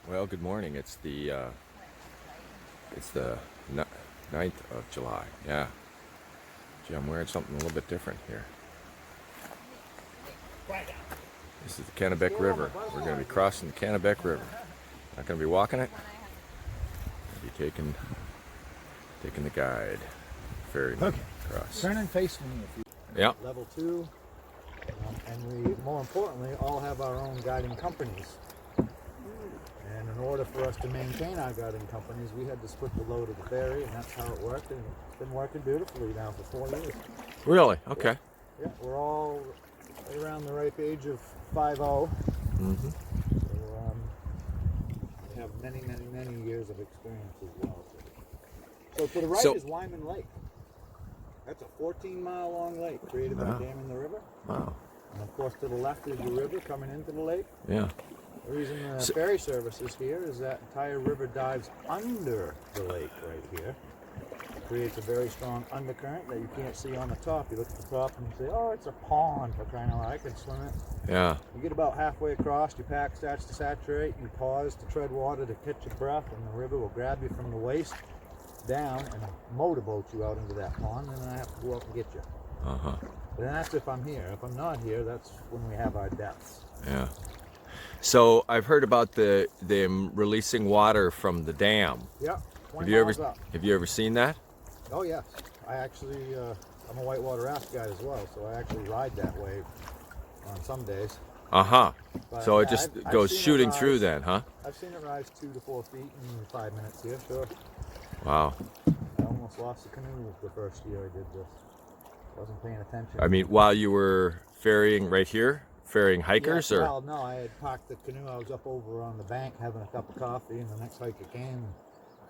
Well, good morning. It's the 9th of July. Yeah. Gee, I'm wearing something a little bit different here. This is the Kennebec River. We're going to be crossing the Kennebec River. Not going to be walking it. We'll be taking the guide ferryman across. Turn and face me if you. Yeah. Level 2, and we, more importantly, all have our own guiding companies. And in order for us to maintain our guiding companies, we had to split the load of the ferry, and that's how it worked. And it's been working beautifully now for 4 years. Really? Okay. Yeah, we're all around the ripe age of 5-0. Mm-hmm. So we have many, many, many years of experience as well. So to the right is Wyman Lake. That's a 14-mile long lake created by damming the river. Wow. And of course, to the left is the river coming into the lake. Yeah. The reason the ferry service is here is that entire river dives under the lake right here. It creates a very strong undercurrent that you can't see on the top. You look at the top and you say, oh, it's a pond, for crying out loud, I can swim it. Yeah. You get about halfway across, your pack starts to saturate, you pause to tread water to catch your breath, and the river will grab you from the waist down and motorboat you out into that pond, and then I have to go up and get you. Uh-huh. But then that's if I'm here. If I'm not here, that's when we have our depths. Yeah. So I've heard about them releasing water from the dam. Yeah. Have you ever seen that? Oh yes. I actually I'm a whitewater raft guide as well, so I actually ride that way on some days. Uh-huh. So it yeah, just I've goes seen shooting it rise, through then, huh? I've seen it rise 2 to 4 feet in 5 minutes here, sure. Wow. I almost lost the canoe the first year I did this. Wasn't paying attention. I mean, while you were ferrying right here? Ferrying hikers? Yeah, or? well, no, I had parked the canoe. I was up over on the bank having a cup of coffee, and the next hiker came.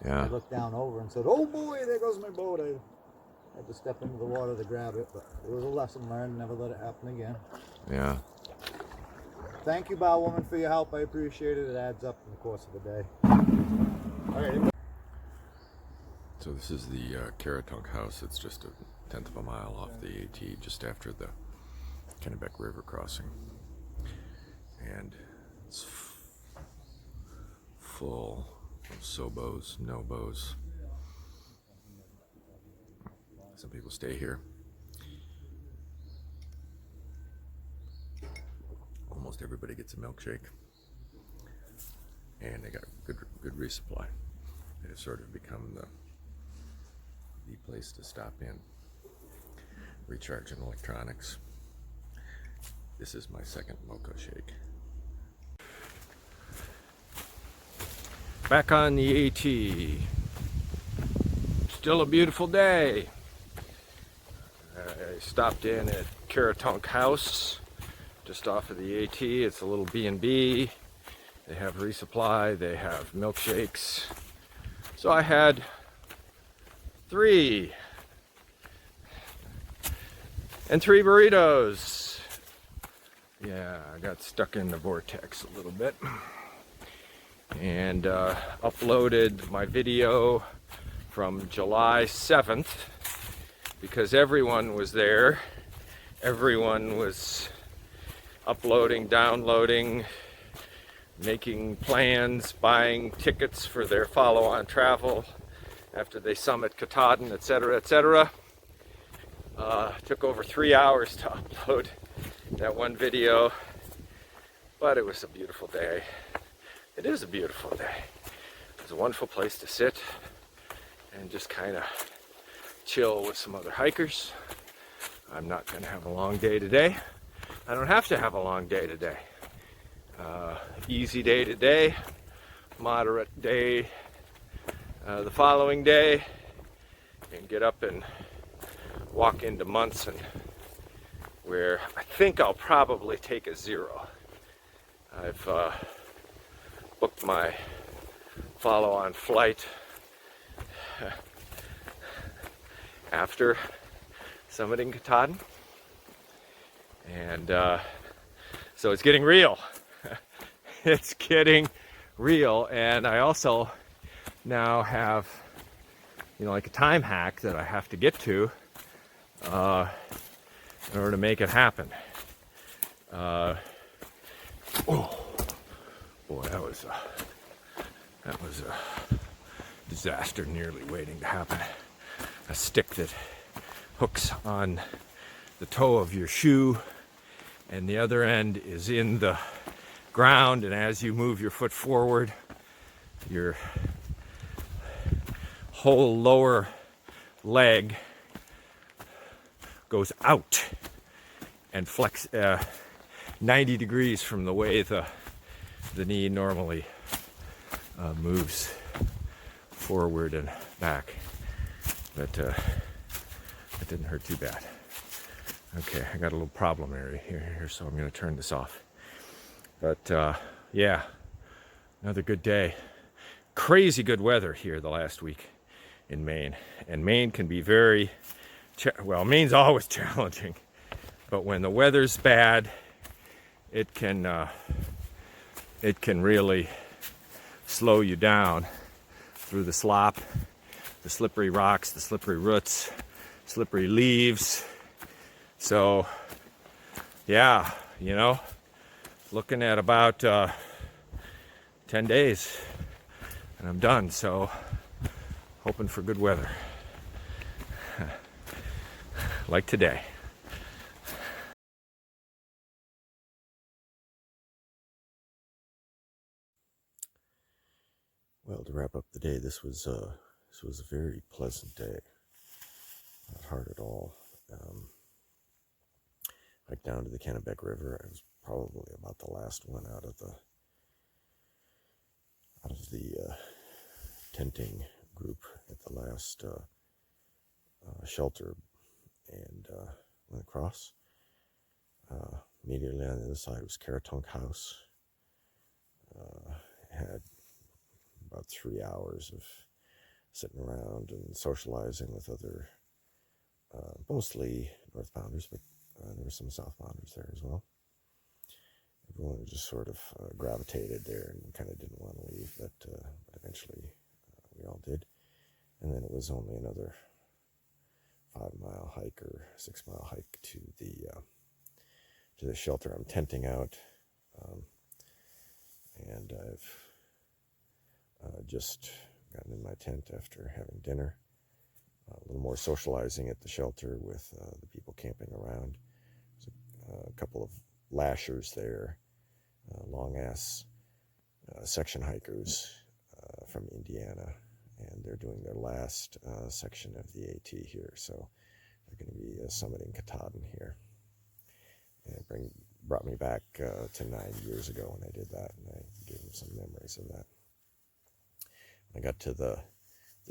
Yeah. I looked down over and said, oh boy, there goes my boat. I had to step into the water to grab it, but it was a lesson learned. Never let it happen again. Yeah. Thank you, bow woman, for your help. I appreciate it. It adds up in the course of the day. All right. So this is the Kennebec house. It's just a 1/10 of a mile off the AT, just after the Kennebec River crossing. And it's full of sobos, nobos. Some people stay here. Almost everybody gets a milkshake, and they got a good resupply. It has sort of become the place to stop in, recharging electronics. This is my second mocha shake. Back on the AT. Still a beautiful day. I stopped in at Kennebec House, just off of the AT. It's a little B&B. They have resupply, they have milkshakes. So I had 3 burritos. Yeah, I got stuck in the vortex a little bit, and uploaded my video from July 7th because everyone was there. Everyone was uploading, downloading, making plans, buying tickets for their follow-on travel after they summit Katahdin, etc., etc. Took over 3 hours to upload that one video, but it was a beautiful day. It is a beautiful day. It's a wonderful place to sit and just kind of chill with some other hikers. I'm not going to have a long day today. I don't have to have a long day today. Easy day today, moderate day the following day, and get up and walk into Munson, where I think I'll probably take a 0. I've booked my follow-on flight after summiting Katahdin, and so it's getting real. It's getting real, and I also now have, like a time hack that I have to get to in order to make it happen. Oh boy, that was That was a disaster nearly waiting to happen. A stick that hooks on the toe of your shoe, and the other end is in the ground, and as you move your foot forward, your whole lower leg goes out and flex 90 degrees from the way the knee normally moves forward and back. But it didn't hurt too bad. Okay, I got a little problem area here, so I'm going to turn this off. But yeah, another good day. Crazy good weather here the last week in Maine. And Maine can be very, well, Maine's always challenging. But when the weather's bad, it can really slow you down through the slop, the slippery rocks, the slippery roots, slippery leaves. So, yeah, you know, looking at about 10 days and I'm done. So, hoping for good weather. Like today. Well, to wrap up the day, this was a very pleasant day. Not hard at all. Hiked down to the Kennebec River. I was probably about the last one out of the tenting group at the last shelter, and went across. Immediately on the other side was Caratunk House. Had about 3 hours of sitting around and socializing with other, mostly northbounders, but there were some southbounders there as well. Everyone just sort of gravitated there and kind of didn't want to leave, but eventually we all did. And then it was only another 5-mile hike or 6-mile hike to the shelter I'm tenting out. And I've just gotten in my tent after having dinner. A little more socializing at the shelter with the people camping around. There's a couple of lashers there, long-ass section hikers from Indiana, and they're doing their last section of the AT here, so they're going to be summiting Katahdin here. And it brought me back to 9 years ago when I did that, and I gave them some memories of that. I got to the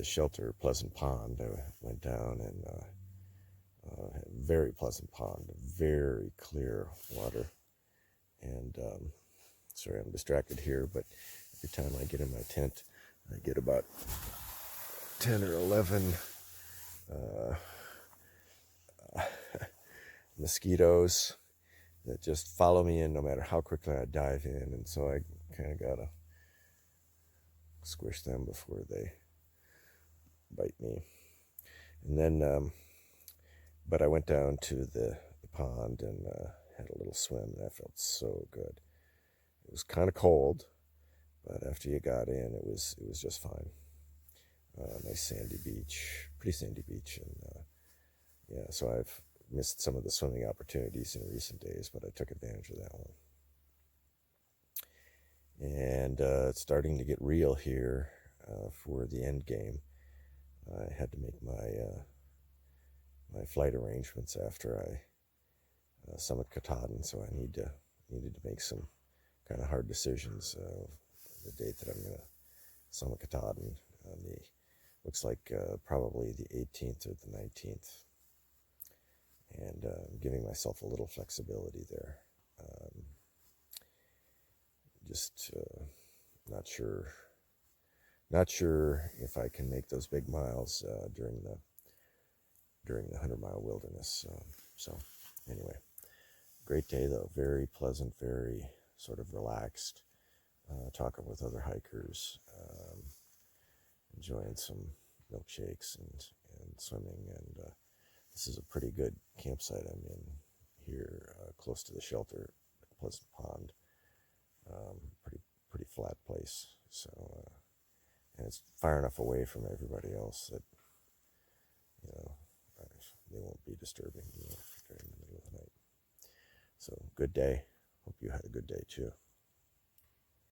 shelter, Pleasant Pond. I went down and very pleasant pond, very clear water. And sorry, I'm distracted here, but every time I get in my tent, I get about 10 or 11 mosquitoes that just follow me in no matter how quickly I dive in. And so I kind of gotta squish them before they bite me. And then, but I went down to the pond and had a little swim, and that felt so good. It was kind of cold, but after you got in, it was just fine. Nice sandy beach, pretty sandy beach, and yeah, so I've missed some of the swimming opportunities in recent days, but I took advantage of that one. And it's starting to get real here for the end game. I had to make my flight arrangements after I summit Katahdin, so I needed to make some kind of hard decisions. The date that I'm going to summit Katahdin on looks like probably the 18th or the 19th, and giving myself a little flexibility there. Just not sure if I can make those big miles during the 100-mile wilderness. So anyway, great day though, very pleasant, very sort of relaxed, talking with other hikers, enjoying some milkshakes and swimming. And this is a pretty good campsite I'm in here, close to the shelter, Pleasant Pond. Pretty flat place. So and it's far enough away from everybody else that, you know, they won't be disturbing you during the middle of the night. So good day. Hope you had a good day too.